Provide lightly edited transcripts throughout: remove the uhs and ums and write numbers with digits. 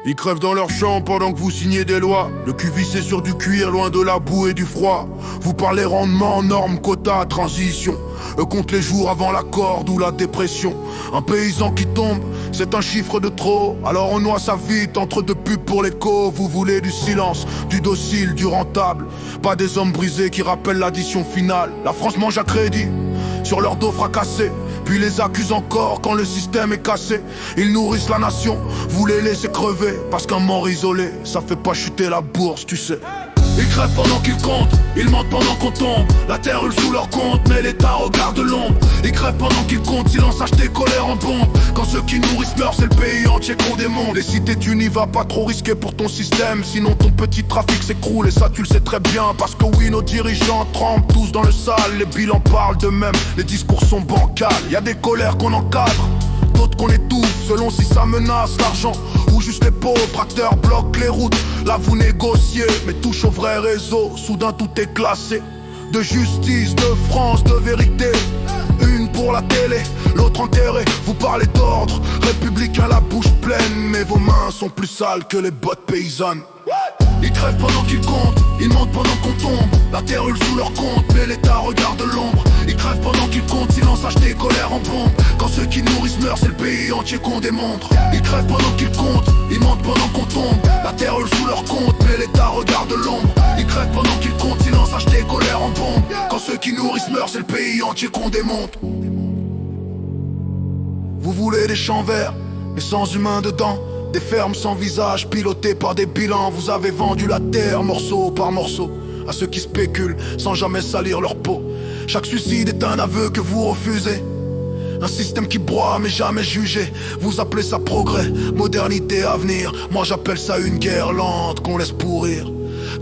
Ils crèvent dans leur champ pendant que vous signez des lois. Le cul vissé sur du cuir, loin de la boue et du froid. Vous parlez rendement, normes, quotas, transition. Eux comptent les jours avant la corde ou la dépression. Un paysan qui tombe, c'est un chiffre de trop. Alors on noie sa vie entre deux pubs pour l'écho. Vous voulez du silence, du docile, du rentable. Pas des hommes brisés qui rappellent l'addition finale. La France mange à crédit sur leur dos fracassé, puis les accusent encore quand le système est cassé. Ils nourrissent la nation, vous les laissez crever. Parce qu'un mort isolé, ça fait pas chuter la bourse, tu sais. Ils crèvent pendant qu'ils comptent, ils mentent pendant qu'on tombe. La terre hurle sous leur compte, mais l'État regarde l'ombre. Ils crèvent pendant qu'ils comptent, silence acheté, colère en bombe. Quand ceux qui nourrissent meurent, c'est le pays entier qu'on démonte. Et si tu n'y vas pas trop risqué pour ton système, sinon ton petit trafic s'écroule. Et ça tu le sais très bien, parce que oui, nos dirigeants trempent tous dans le sale. Les bilans parlent d'eux-mêmes, les discours sont bancals. Y a des colères qu'on encadre, d'autres qu'on étouffe, selon si ça menace l'argent ou juste les pauvres. Tracteurs bloquent les routes, là vous négociez, mais touche au vrai réseau, soudain tout est classé. De justice, de France, de vérité, une pour la télé, l'autre enterrée. Vous parlez d'ordre, républicain la bouche pleine, mais vos mains sont plus sales que les bottes paysannes. Ils crèvent pendant qu'ils comptent, ils mentent pendant qu'on tombe. La terre hurle sous leur compte, mais l'État regarde l'ombre. Ils crèvent pendant qu'ils comptent, silence acheté, colère en pompe. Quand ceux qui nourrissent meurent, c'est le pays entier qu'on démontre. Ils crèvent pendant qu'ils comptent, ils mentent pendant qu'on tombe. La terre hurle sous leur compte, mais l'État regarde l'ombre. Ils crèvent pendant qu'ils comptent, silence acheté, colère en pompe. Quand ceux qui nourrissent meurent, c'est le pays entier qu'on démonte. Vous voulez des champs verts, mais sans humains dedans. Des fermes sans visage, pilotées par des bilans. Vous avez vendu la terre, morceau par morceau, à ceux qui spéculent sans jamais salir leur peau. Chaque suicide est un aveu que vous refusez. Un système qui broie mais jamais jugé. Vous appelez ça progrès, modernité, avenir. Moi j'appelle ça une guerre lente qu'on laisse pourrir.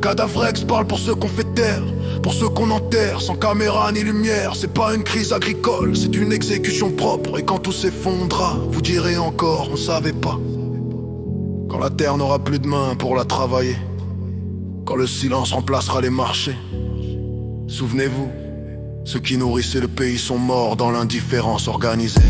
Cadavrex parle pour ceux qu'on fait taire, pour ceux qu'on enterre sans caméra ni lumière. C'est pas une crise agricole, c'est une exécution propre. Et quand tout s'effondra, vous direz encore on savait pas. Quand la terre n'aura plus de main pour la travailler, quand le silence remplacera les marchés, souvenez-vous, ceux qui nourrissaient le pays sont morts dans l'indifférence organisée.